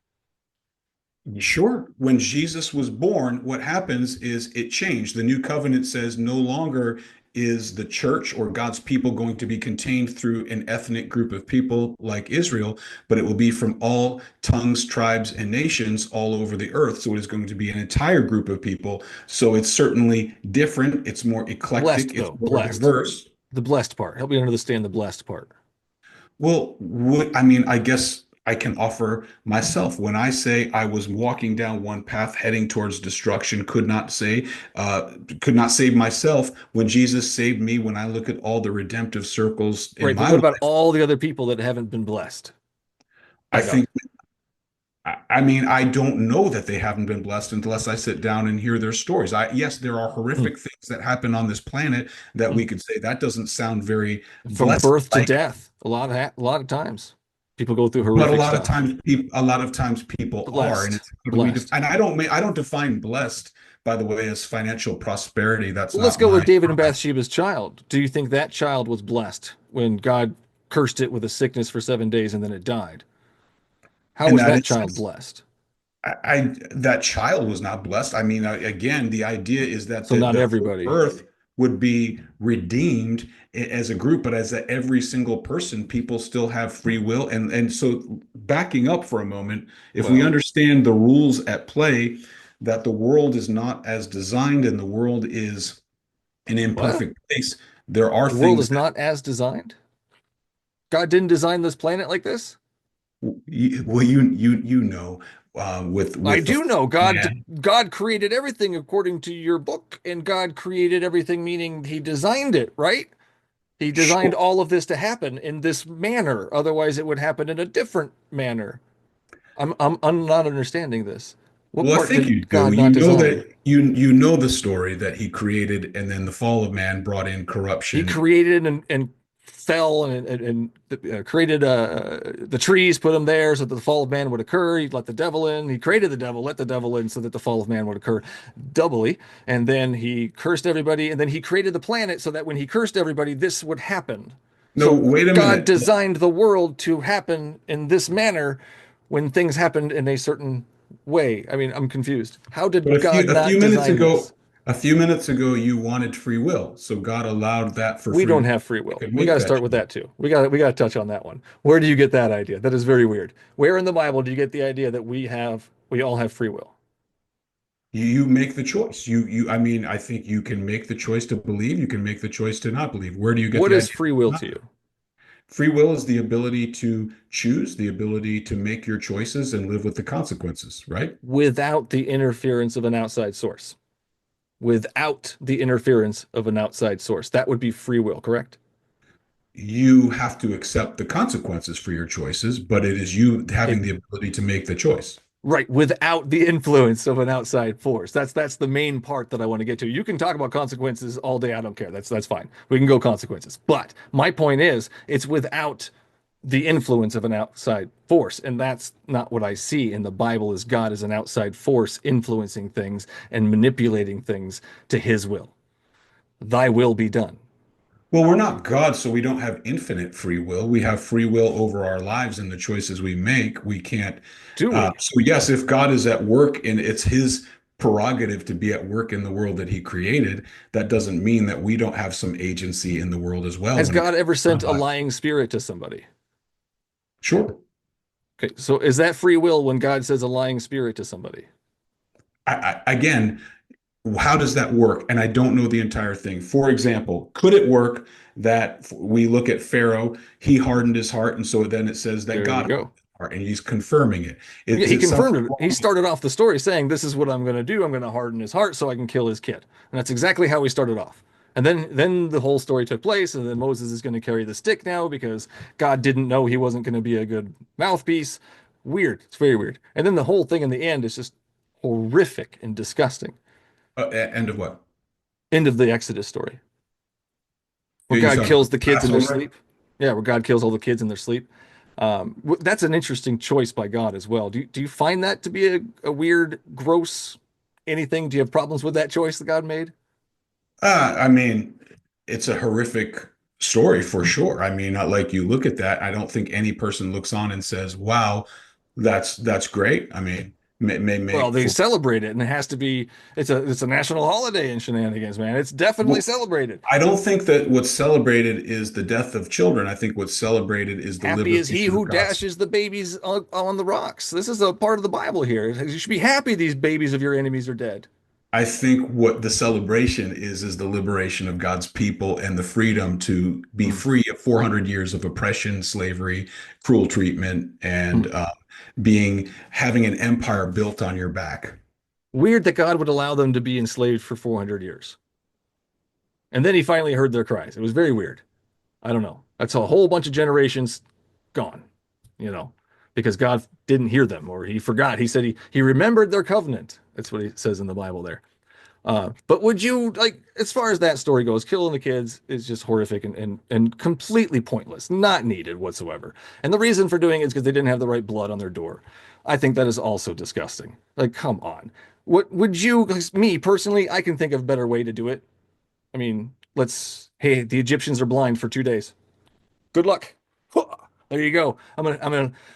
Sure. When Jesus was born, what happens is it changed. The new covenant says no longer is the church or God's people going to be contained through an ethnic group of people like Israel, but it will be from all tongues, tribes, and nations all over the earth. So it is going to be an entire group of people. So it's certainly different. It's more eclectic.
Blessed
It's
though,
more
blessed.
diverse.
The blessed part. Help me understand the blessed part.
Well, I mean, I guess I can offer myself when I say I was walking down one path heading towards destruction, could not save myself when Jesus saved me. When I look at all the redemptive circles in
Right, but
my
what about
life,
all the other people that haven't been blessed
I
by
think
God?
I mean, I don't know that they haven't been blessed unless I sit down and hear their stories. Yes, there are
Mm,
horrific things that happen on this planet that we
mm.
could say that doesn't sound very
From birth to
blessed-like,
death, a lot of times people go through
but
horrific stuff.
a lot of times people are, and
Blessed,
it's how do we
blessed.
and I don't define blessed, by the way, as financial prosperity. That's
Well, let's
not
go with
my
David and Bathsheba's child. Do you think that child was blessed when God cursed it with a sickness for 7 days and then it died? How
in
was
that
that child
instance.
blessed?
That child was not blessed. I mean, again, the idea is that
So not
the whole
everybody.
earth would be redeemed as a group, but as every single person, people still have free will. And so, backing up for a moment, if we
Well,
understand the rules at play, that the world is not as designed and the world is an
what?
imperfect place, there are
The world
things
is not as designed? God didn't design this planet like this?
well, you know,
I
with the
do know
man.
God created everything according to your book, and God created everything meaning he designed it, right? He designed
Sure.
all of this to happen in this manner. Otherwise, it would happen in a different manner. I'm not understanding this. What
Well, I
part
think
did
you do.
God not
You know
design?
that you know the story that he created, and then the fall of man brought in
He
corruption.
created and fell and created the trees, put them there so that the fall of man would occur. He let the devil in. He created the devil, let the devil in so that the fall of man would occur doubly. And then he cursed everybody. And then he created the planet so that when he cursed everybody, this would happen.
No,
So
wait a
God
minute.
designed the world to happen in this manner when things happened in a certain way. I mean, I'm confused. How
But
did God
a few
not
minutes
design
ago,
this?
you wanted free will, so God allowed that for
We
free
don't
will.
have free
You
will.
could
We got
make
to
that
start with
choice.
that too. We got to touch on that one. Where do you get that idea? That is very weird. Where in the Bible do you get the idea that we all have free will?
You make the choice. I mean, I think you can make the choice to believe. You can make the choice to not believe. Where do you get
What
the
is
idea
free
that
will
you
to
not?
you?
Free will is the ability to choose, the ability to make your choices and live with the consequences, right?
Without the interference of an outside source. Without the interference of an outside source. That would be free will, correct?
You have to accept the consequences for your choices, but it is you
It
having the ability to make the choice.
Right, without the influence of an outside force. That's the main part that I want to get to. You can talk about consequences all day. I don't care. That's fine. We can go consequences. But my point is, it's without the influence of an outside force, and that's not what I see in the Bible. Is God as an outside force influencing things and manipulating things to His will. Thy will be done.
Well, we're not God, so we don't have infinite free will. We have free will over our lives and the choices we make. We can't.
Do we?
So, yes, if God is at work and it's his prerogative to be at work in the world that he created, that doesn't mean that we don't have some agency in the world as well
Has
when it
God
comes
ever
to
sent
our
a
life.
lying spirit to somebody?
Sure.
Okay, so is that free will when God says a lying spirit to somebody?
Again, how does that work? And I don't know the entire thing. For example, could it work that we look at Pharaoh, he hardened his heart, and so then it says that
There you
God hardened
go.
his heart, and he's confirming it.
Yeah,
Is
he
it something
confirmed it. He
wrong?
started off the story saying, "This is what I'm going to do. I'm going to harden his heart so I can kill his kid." And that's exactly how he started off. And then the whole story took place, and then Moses is going to carry the stick now because God didn't know he wasn't going to be a good mouthpiece. Weird. It's very weird. And then the whole thing in the end is just horrific and disgusting.
End of what?
End of the Exodus story, where
You
God
talking
kills
about
the kids in their
Passover?
sleep. Yeah, where God kills all the kids in their sleep. That's an interesting choice by God as well. Do you find that to be a weird, gross anything? Do you have problems with that choice that God made?
I mean, it's a horrific story for sure. I mean, like you look at that, I don't think any person looks on and says, "Wow, that's great." I mean, may
Well,
make
they
for.
celebrate it, and it has to be. It's a national holiday in shenanigans, man. It's definitely
Well,
celebrated.
I don't think that what's celebrated is the death of children. I think what's celebrated is the
Happy is he
liberation of
who
God's.
dashes the babies on the rocks. This is a part of the Bible here. You should be happy these babies of your enemies are dead.
I think what the celebration is the liberation of God's people and the freedom to be
Hmm.
free of 400 years of oppression, slavery, cruel treatment,
Hmm.
and being having an empire built on your back.
Weird that God would allow them to be enslaved for 400 years. And then he finally heard their cries. It was very weird. I don't know. That's a whole bunch of generations gone, you know. because God didn't hear them or he forgot. He said he remembered their covenant. That's what he says in the Bible there. But would you like, as far as that story goes, killing the kids is just horrific and completely pointless, not needed whatsoever. And the reason for doing it is because they didn't have the right blood on their door. I think that is also disgusting. Like, come on. What would you, 'cause me personally, I can think of a better way to do it. I mean, hey, the Egyptians are blind for 2 days. Good luck. There you go. I'm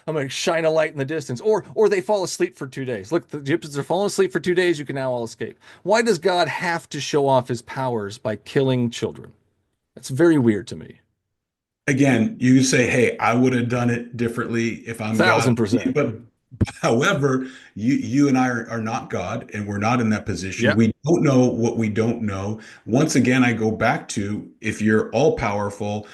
gonna shine a light in the distance. Or they fall asleep for 2 days. Look, the Egyptians are falling asleep for 2 days. You can now all escape. Why does God have to show off his powers by killing children? That's very weird to me.
Again, you say, "Hey, I would have done it differently if I'm God."
1000%.
But however, you and I are not God, and we're not in that position.
Yep.
We don't know what we don't know. Once again, I go back to, if you're all powerful,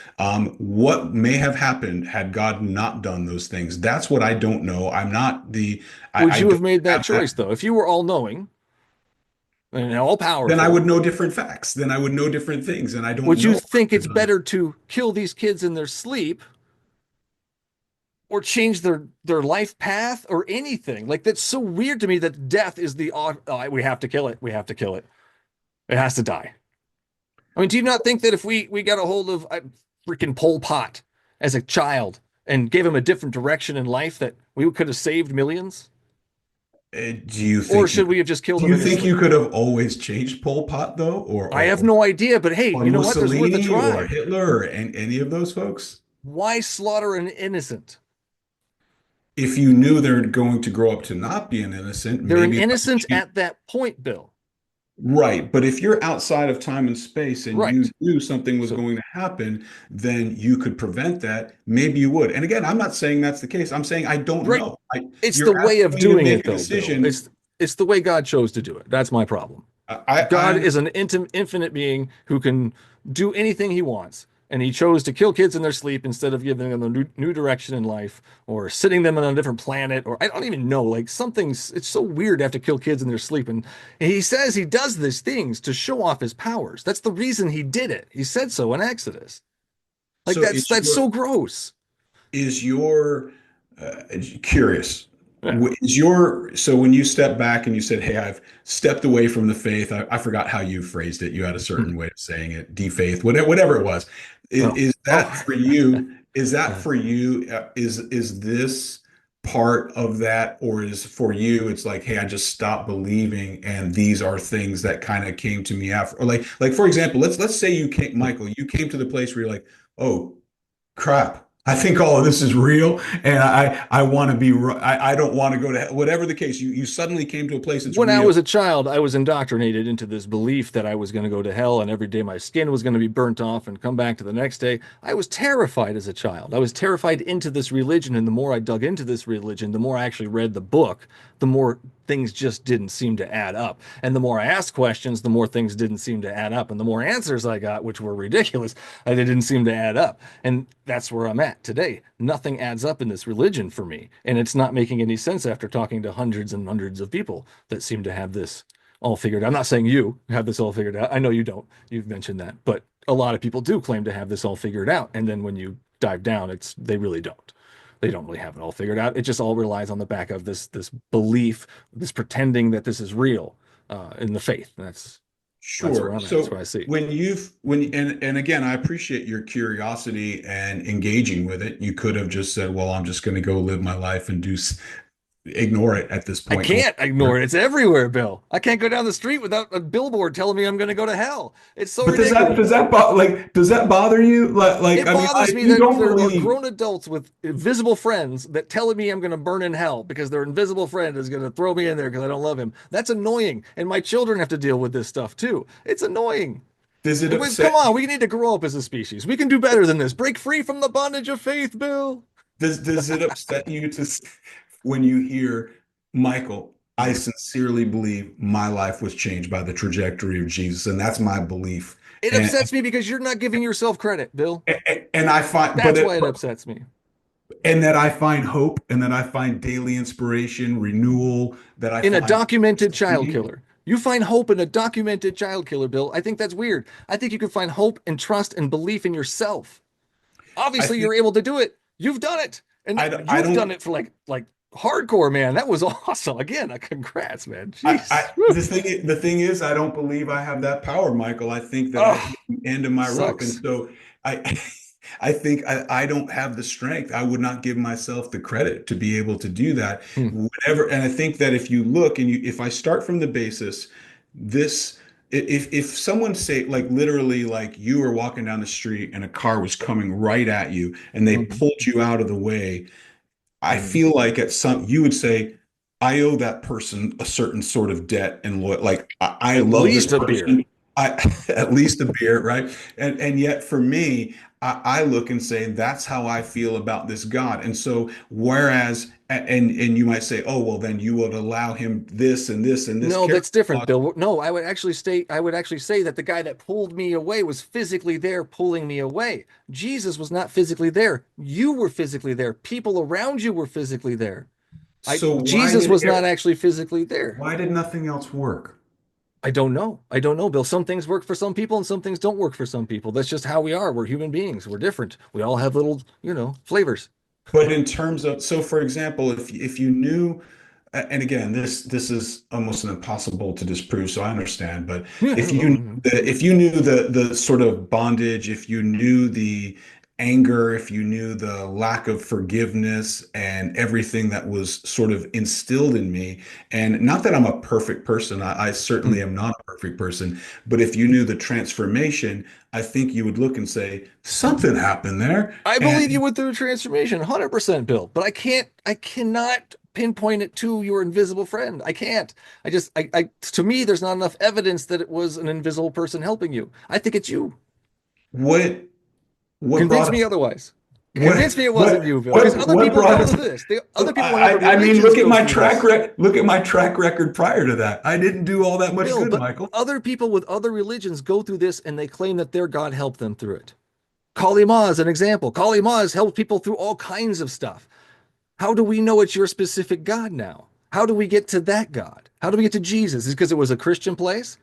what may have happened had God not done those things? That's what I don't know. I'm not the.
Would
I
you
don't
have made that
have that.
choice though? If you were all knowing and all
Then I
powerful,
would know different facts. Then I would know different things, and I don't
would you
know.
think it's better to kill these kids in their sleep or change their life path or anything? Like, that's so weird to me that death is we have to kill it. We have to kill it. It has to die. I mean, do you not think that if we got a hold of freaking Pol Pot as a child and gave him a different direction in life, that we could have saved millions?
Do you
Or
think
should we have just killed
do
him
you
in his
think you
sleep?
could have always changed Pol Pot though,
I have no idea, but hey,
or
you know what? There's worth a
Mussolini or
try.
Hitler or any of those folks?
Why slaughter an innocent?
If you knew they're going to grow up to not be an innocent,
They're an
maybe
innocent at that point, Bill.
right. But if you're outside of time and space and you
Right.
knew something was
So,
going to happen, then you could prevent that. Maybe you would. And again, I'm not saying that's the case. I'm saying I don't
right.
know.
It's the
You're
way
asking
of
me to
doing
make
it,
a
though, Bill.
decision.
It's the way God chose to do it. That's my problem.
I
God is an infinite being who can do anything he wants. And he chose to kill kids in their sleep instead of giving them a new direction in life or sitting them on a different planet. Or I don't even know, like it's so weird to have to kill kids in their sleep. And he says he does these things to show off his powers. That's the reason he did it. He said so in Exodus. Like
so
that's so gross.
is your curious
Yeah.
is your so when you step back and you said, "Hey, I've stepped away from the faith," I forgot how you phrased it. You had a certain way of saying it, defaith, whatever it was.
Oh.
Is that
Oh.
for you? Is that for you? Is this part of that, or is for you? It's like, "Hey, I just stopped believing, and these are things that kind of came to me after." Or like for example, let's say you came, Michael, you came to the place where you're like, "Oh, crap. I think all of this is real, and I want to be. I don't want to go to hell." Whatever the case, you suddenly came to a place that's
When I
real.
was a child, I was indoctrinated into this belief that I was going to go to hell and every day my skin was going to be burnt off and come back to the next day. I was terrified as a child. I was terrified into this religion. And the more I dug into this religion, the more I actually read the book, the more things just didn't seem to add up. And the more I asked questions, the more things didn't seem to add up. And the more answers I got, which were ridiculous, they didn't seem to add up. And that's where I'm at today. Nothing adds up in this religion for me. And it's not making any sense after talking to hundreds and hundreds of people that seem to have this all figured out. I'm not saying you have this all figured out. I know you don't. You've mentioned that. But a lot of people do claim to have this all figured out. And then when you dive down, they really don't. They don't really have it all figured out. It just all relies on the back of this belief, this pretending that this is real in the faith. That's where
Sure.
I'm at. That's
So
what I see.
and again, I appreciate your curiosity and engaging with it. You could have just said, "Well, I'm just going to go live my life and ignore it at this
I
point."
can't ignore it. It's everywhere, Bill. I can't go down the street without a billboard telling me I'm going to go to hell. It's so
But
ridiculous.
does that bother you?
It bothers me
you
that
don't
there are
believe.
grown adults with invisible friends that telling me I'm going to burn in hell because their invisible friend is going to throw me in there because I don't love him. That's annoying. And my children have to deal with this stuff too. It's annoying.
Does it
Come
upset
on, we need to grow up as a species. We can do better than this. Break free from the bondage of faith, Bill.
does it upset you when you hear, "Michael, I sincerely believe my life was changed by the trajectory of Jesus, and that's my belief."
It
And
upsets me because you're not giving yourself credit, Bill.
and I find,
That's why it upsets me.
and that I find hope, and that I find daily inspiration, renewal, that I
In a
find
documented child killer. You find hope in a documented child killer, Bill. I think that's weird. I think you can find hope and trust and belief in yourself.
I
Obviously,
think
you're able to do it. You've done it. And
I
you've done
don't.
it for like hardcore, man. That was awesome. Again, congrats, man.
I
Jeez. Woo.
the thing is, I don't believe I have that power, Michael. I think that I
Oh,
hit the end of my rope, and
sucks.
so I I think I don't have the strength. I would not give myself the credit to be able to do that.
Hmm.
Whatever, and I think that if you look and if I start from the basis, this if someone say like literally like you were walking down the street and a car was coming right at you and they
Mhm.
pulled you out of the way, I
Mhm.
feel like at some you would say, I owe that person a certain sort of debt and like I
At
love this
least a beer.
person. I at least a beer, right? And yet for me, I look and say that's how I feel about this God. And so whereas and you might say, oh well, then you would allow him this and this and this
No,
character
that's different,
flaw.
Bill. No, I would actually say that the guy that pulled me away was physically there pulling me away. Jesus was not physically there. You were physically there. People around you were physically there.
So
Jesus was not actually physically there.
why did nothing else work?
I don't know. I don't know, Bill. Some things work for some people and some things don't work for some people. That's just how we are. We're human beings. We're different. We all have little, flavors.
But in terms of, so for example, if you knew, and again, this is almost impossible to disprove, so I understand. But if you knew the sort of bondage, if you knew the anger, if you knew the lack of forgiveness and everything that was sort of instilled in me, and not that I'm a perfect person, I certainly am not a perfect person, but if you knew the transformation, I think you would look and say, something happened there.
I believe you
And
went through a transformation, 100%, Bill, but I cannot pinpoint it to your invisible friend. I can't. To me, there's not enough evidence that it was an invisible person helping you. I think it's you.
what what
Convince
brought
me
us
otherwise.
what
Convince me it wasn't you, Bill, because other
what
people
brought
go
us
through this. Other people in other
I mean
religions go through this.
look at my track record prior to that. I didn't do all that much
Bill,
good,
but
Michael.
other people with other religions go through this and they claim that their God helped them through it. Kali Ma is an example. Kali Ma has helped people through all kinds of stuff. How do we know it's your specific God now? How do we get to that God? How do we get to Jesus? Is it because it was a Christian place?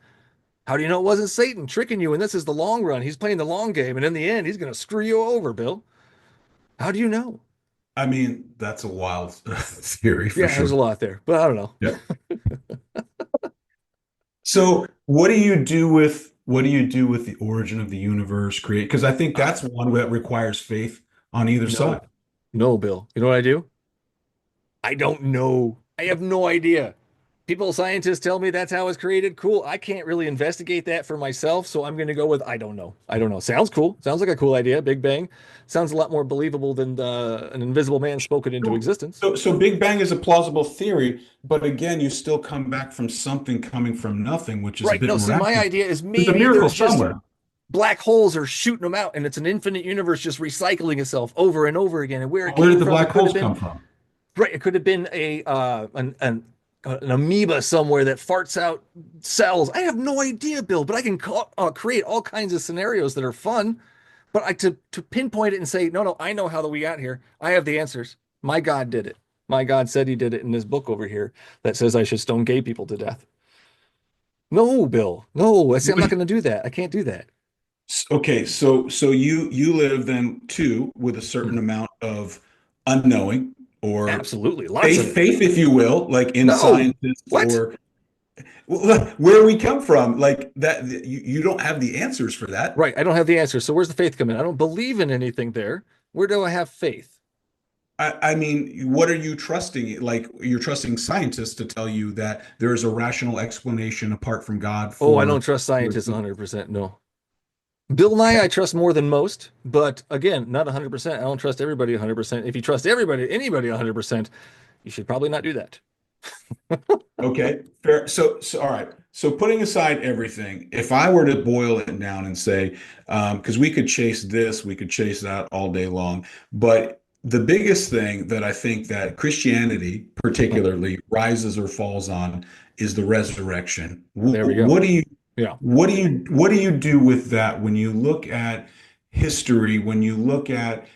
How do you know it wasn't Satan tricking you? And this is the long run. He's playing the long game. And in the end, he's going to screw you over, Bill. How do you know?
I mean, that's a wild theory for
Yeah, there's
sure.
a lot there, but I don't know.
Yeah. So, what do you do with the origin of the universe create? Because I think
I,
that's one that requires faith on either
no,
side.
no, Bill. You know what I do? I don't know. I have no idea. People, scientists tell me that's how it's created. Cool. I can't really investigate that for myself, so I'm going to go with I don't know. I don't know. Sounds cool. Sounds like a cool idea. Big Bang. Sounds a lot more believable than an invisible man spoken into
Sure.
existence.
So Big Bang is a plausible theory, but again, you still come back from something coming from nothing, which is a
Right.
bit
No, see, my
miraculous.
idea is
There's a
maybe
miracle
there's just
somewhere.
black holes are shooting them out, and it's an infinite universe just recycling itself over and over again. And where it
Where did
came
the
from, it
black
could have
holes
been
come from?
right. It could have been an amoeba somewhere that farts out cells. I have no idea, Bill, but I can create all kinds of scenarios that are fun. But to pinpoint it and say, no, no, I know how that we got here. I have the answers. My God did it. My God said he did it in this book over here that says I should stone gay people to death. No, Bill. No, I say I'm not going to do that. I can't do that.
Okay, so you live then too with a certain
Hmm.
amount of unknowing or
Absolutely. Lots of it.
faith, if you will, like in
No.
scientists
What?
or where we come from, like that you don't have the answers for that.
Right. I don't have the answer. So where's the faith come in? I don't believe in anything there. Where do I have faith?
I mean, what are you trusting? Like you're trusting scientists to tell you that there is a rational explanation apart from God
Oh, I
for.
don't trust scientists 100%. No. Bill Nye, I trust more than most, but again, not 100%. I don't trust everybody 100%. If you trust anybody 100%, you should probably not do that.
Okay, fair. So all right. So putting aside everything, if I were to boil it down and say, because we could chase this, we could chase that all day long, but the biggest thing that I think that Christianity particularly rises or falls on is the resurrection.
There we go.
What do you
Yeah.
what do you do with that when you look at history, when you look at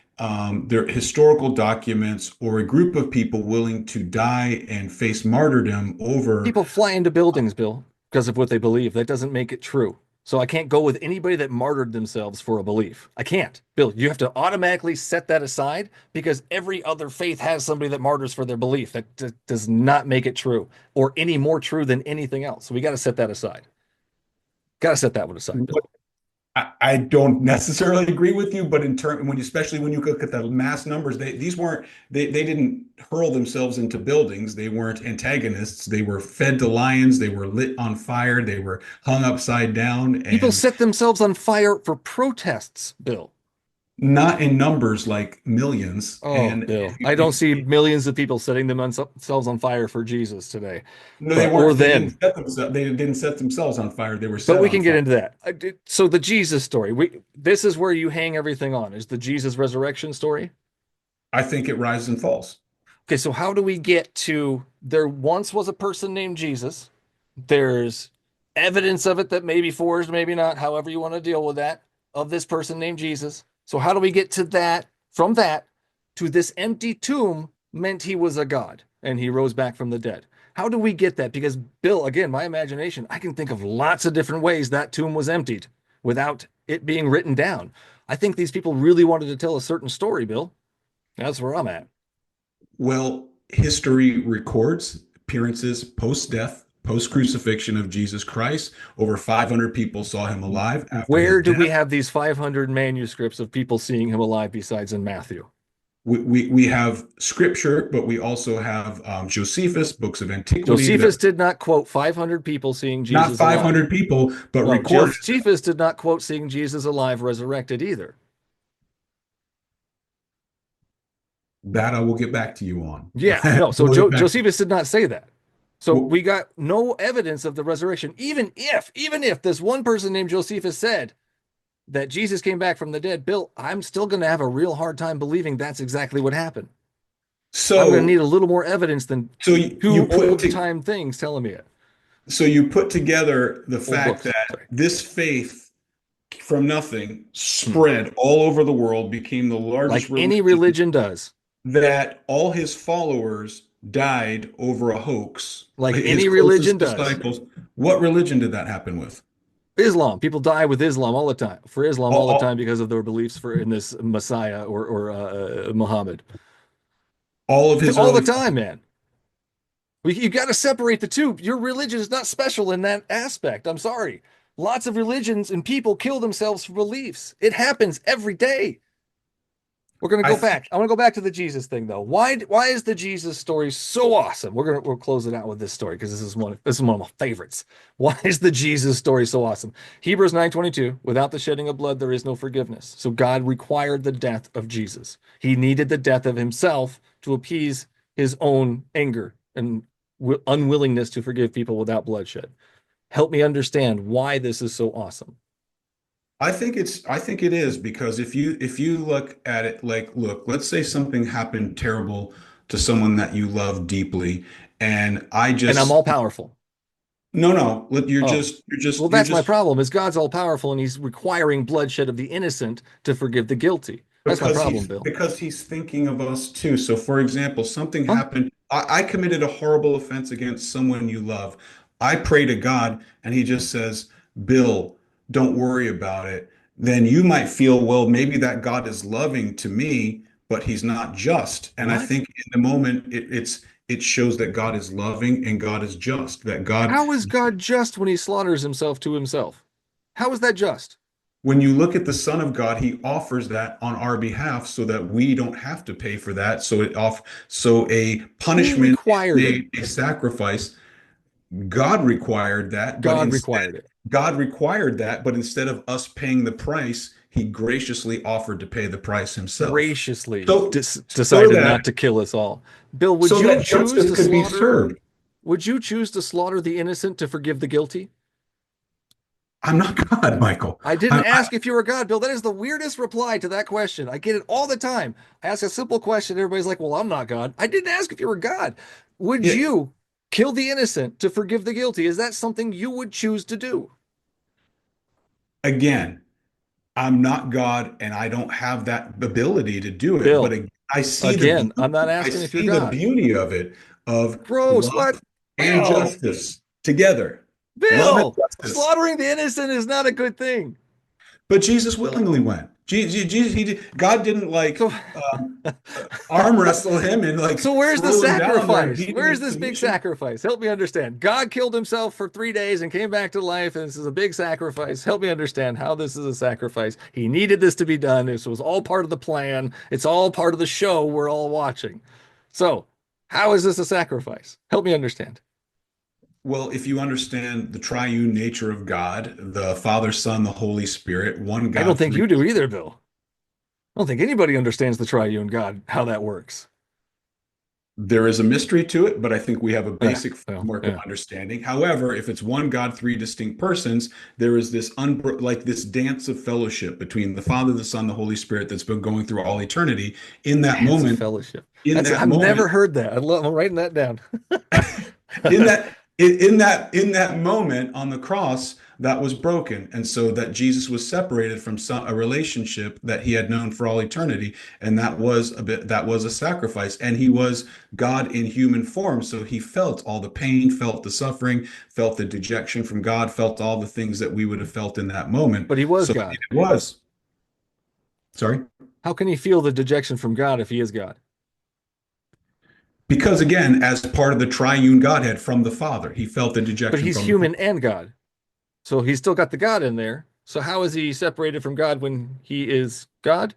their historical documents or a group of people willing to die and face martyrdom over
People fly into buildings, Bill, because of what they believe. That doesn't make it true. So I can't go with anybody that martyred themselves for a belief. I can't. Bill, you have to automatically set that aside because every other faith has somebody that martyrs for their belief. That does not make it true or any more true than anything else. So we got to set that aside. Got to set that one aside, Bill.
I don't necessarily agree with you, but in turn, especially when you look at the mass numbers, they didn't hurl themselves into buildings. They weren't antagonists. They were fed to lions. They were lit on fire. They were hung upside down,
People
and
set themselves on fire for protests, Bill.
not in numbers like millions.
Oh, Bill, I don't see millions of people setting themselves on fire for Jesus today.
No, they
Or
weren't. They
then.
didn't set themselves. They didn't set themselves on fire. They were
But
set
we
on
can get
fire.
into that. So the Jesus story, this is where you hang everything on, is the Jesus resurrection story.
I think it rises and falls.
Okay, so how do we get to there once was a person named Jesus? There's evidence of it that may be forged, maybe not, however you want to deal with that, of this person named Jesus. So how do we get to that, from that to this empty tomb meant he was a God and he rose back from the dead? How do we get that? Because Bill, again, my imagination, I can think of lots of different ways that tomb was emptied without it being written down. I think these people really wanted to tell a certain story, Bill. That's where I'm at.
Well, history records appearances post-death, post-crucifixion of Jesus Christ. Over 500 people saw him alive after
Where
his
do we
death.
have these 500 manuscripts of people seeing him alive besides in Matthew?
We have scripture, but we also have Josephus, books of antiquity.
Josephus did not quote 500 people seeing
Not
Jesus alive.
500 people, but
No,
recorded.
Josephus did not quote seeing Jesus alive resurrected either.
That I will get back to you on.
Yeah, no. So
We'll get back-
Josephus did not say that. So
Well-
we got no evidence of the resurrection. Even if this one person named Josephus said that Jesus came back from the dead, Bill, I'm still going to have a real hard time believing that's exactly what happened. I'm going to need a little more evidence than two old-time things telling me it.
So you put together the fact
books,
that
sorry.
this faith from nothing spread all over the world, became the largest
Like any religion does.
that all his followers died over a hoax.
Like
His
any
closest
religion does.
disciples. What religion did that happen with?
Islam. People die with Islam all the time. For Islam all the
All-
time because of their beliefs in this Messiah or Muhammad.
All of his
All the
early-
time, man. You got to separate the two. Your religion is not special in that aspect. I'm sorry. Lots of religions and people kill themselves for beliefs. It happens every day. We're gonna go back. I want to go back to the Jesus thing, though. Why is the Jesus story so awesome? We'll close it out with this story because this is one of my favorites. Why is the Jesus story so awesome? Hebrews 9:22. Without the shedding of blood, there is no forgiveness. So God required the death of Jesus. He needed the death of himself to appease his own anger and unwillingness to forgive people without bloodshed. Help me understand why this is so awesome.
I think it is because if you look at it like, look, let's say something happened terrible to someone that you love deeply, and
I'm all powerful.
No, you're just
Well, that's my problem. Is God's all powerful and he's requiring bloodshed of the innocent to forgive the guilty. That's my problem, Bill.
Because he's thinking of us too. So, for example, something happened. I committed a horrible offense against someone you love. I pray to God, and he just says, Bill, don't worry about it. Then you might feel, well, maybe that God is loving to me, but he's not just. And I think in the moment, it shows that God is loving and God is just.
How is God just when he slaughters himself to himself? How is that just?
When you look at the Son of God, he offers that on our behalf so that we don't have to pay for that. So a punishment, a sacrifice, God required that.
God required it.
God required that, but instead of us paying the price, he graciously offered to pay the price himself.
Graciously decided
so that,
not to kill us all. Bill, would
so
you
that
choose
justice
to
could be
slaughter?
served.
Would you choose to slaughter the innocent to forgive the guilty?
I'm not God, Michael.
I didn't ask if you were God, Bill. That is the weirdest reply to that question. I get it all the time. I ask a simple question. Everybody's like, well, I'm not God. I didn't ask if you were God. Would you kill the innocent to forgive the guilty? Is that something you would choose to do?
Again, I'm not God and I don't have that ability to do it.
Bill,
but I see
I'm not asking if you're God.
the beauty of it, of
Gross,
love
what?
and justice together. Love and
Bill,
justice.
slaughtering the innocent is not a good thing.
But Jesus willingly went. God didn't
So,
arm wrestle him and like
so where's the
throw him down there.
sacrifice?
He
Where's
did
this big
submission.
sacrifice? Help me understand. God killed himself for 3 days and came back to life, and this is a big sacrifice. Help me understand how this is a sacrifice. He needed this to be done. This was all part of the plan. It's all part of the show we're all watching. So, how is this a sacrifice? Help me understand.
Well, if you understand the triune nature of God, the Father, Son, the Holy Spirit, one God.
I don't think
three.
you do either, Bill. I don't think anybody understands the triune God, how that works.
There is a mystery to it, but I think we have a
Yeah,
basic
well,
framework
yeah.
of understanding. However, if it's one God, three distinct persons, there is this like this dance of fellowship between the Father, the Son, the Holy Spirit that's been going through all eternity. In that
Dance of
moment,
fellowship.
in that
I've
moment,
never heard that. I'm writing that down.
in that moment on the cross, that was broken, and so that Jesus was separated from a relationship that he had known for all eternity, and that was a sacrifice. And he was God in human form, so he felt all the pain, felt the suffering, felt the dejection from God, felt all the things that we would have felt in that moment.
But he was
So
God.
it was. Sorry.
How can he feel the dejection from God if he is God?
Because again, as part of the triune Godhead from the Father, he felt the dejection
But he's
from
human and God. So he's still got the God in there. So how is he separated from God when he is God?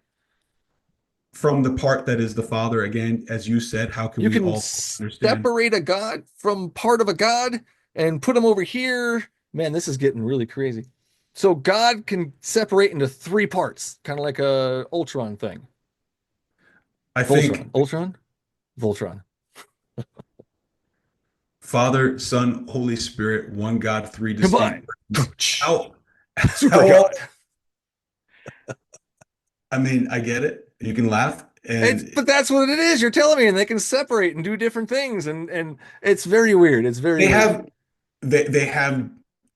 from the part that is the Father. Again, as you said, how can
You
we
can
all understand?
separate a God from part of a God and put him over here. Man, this is getting really crazy. So God can separate into 3 parts, kind of like a Ultron thing.
I
Voltron.
think
Ultron? Voltron.
Father, Son, Holy Spirit, one God, three
Combine.
distinct. How,
Super
how,
God.
I mean, I get it. You can laugh, and
But that's what it is. You're telling me, and they can separate and do different things, and it's very weird. It's very
they
weird.
have they have,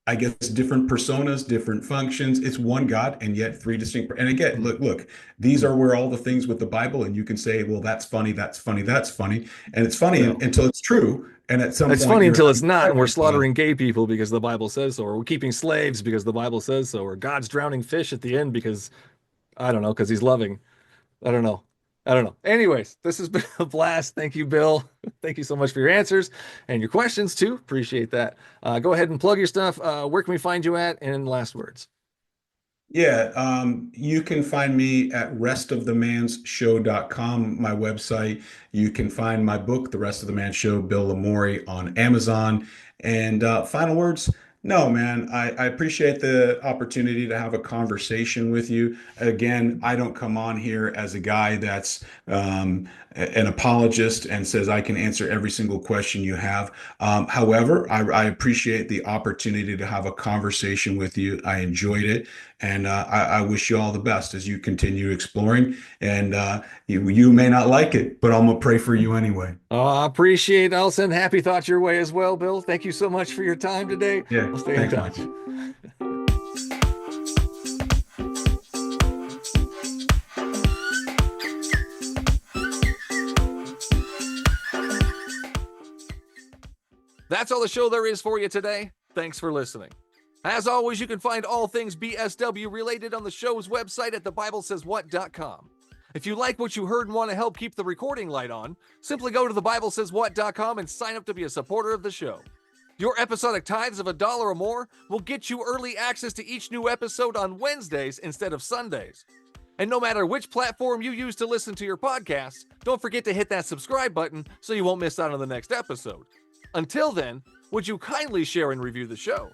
I guess, different personas, different functions. It's one God, and yet three distinct. And again, look, these are where all the things with the Bible, and you can say, well, that's funny, that's funny, that's funny, and it's funny
No.
until it's true. And at some
It's
point,
funny
you're
until it's not, and we're
like,
slaughtering gay people because the Bible says so, or we're keeping slaves because the Bible says so, or God's drowning fish at the end because I don't know, because he's loving. I don't know. I don't know. Anyways, this has been a blast. Thank you, Bill. Thank you so much for your answers and your questions too. Appreciate that. Go ahead and plug your stuff. Where can we find you at? And last words.
Yeah, you can find me at restofthemanshow.com, my website. You can find my book, The Rest of the Man Show, Bill LaMorey, on Amazon. And final words, no, man, I appreciate the opportunity to have a conversation with you. Again, I don't come on here as a guy that's an apologist and says I can answer every single question you have. However, I appreciate the opportunity to have a conversation with you. I enjoyed it. And I wish you all the best as you continue exploring. And you may not like it, but I'm going to pray for you anyway.
I appreciate it. I'll send happy thoughts your way as well, Bill. Thank you so much for your time today.
Yeah,
We'll stay in
thanks,
touch.
Mike.
That's all the show there is for you today. Thanks for listening. As always, you can find all things BSW related on the show's website at thebiblesayswhat.com. If you like what you heard and want to help keep the recording light on, simply go to thebiblesayswhat.com and sign up to be a supporter of the show. Your episodic tithes of $1 or more will get you early access to each new episode on Wednesdays instead of Sundays. And no matter which platform you use to listen to your podcasts, don't forget to hit that subscribe button so you won't miss out on the next episode. Until then, would you kindly share and review the show?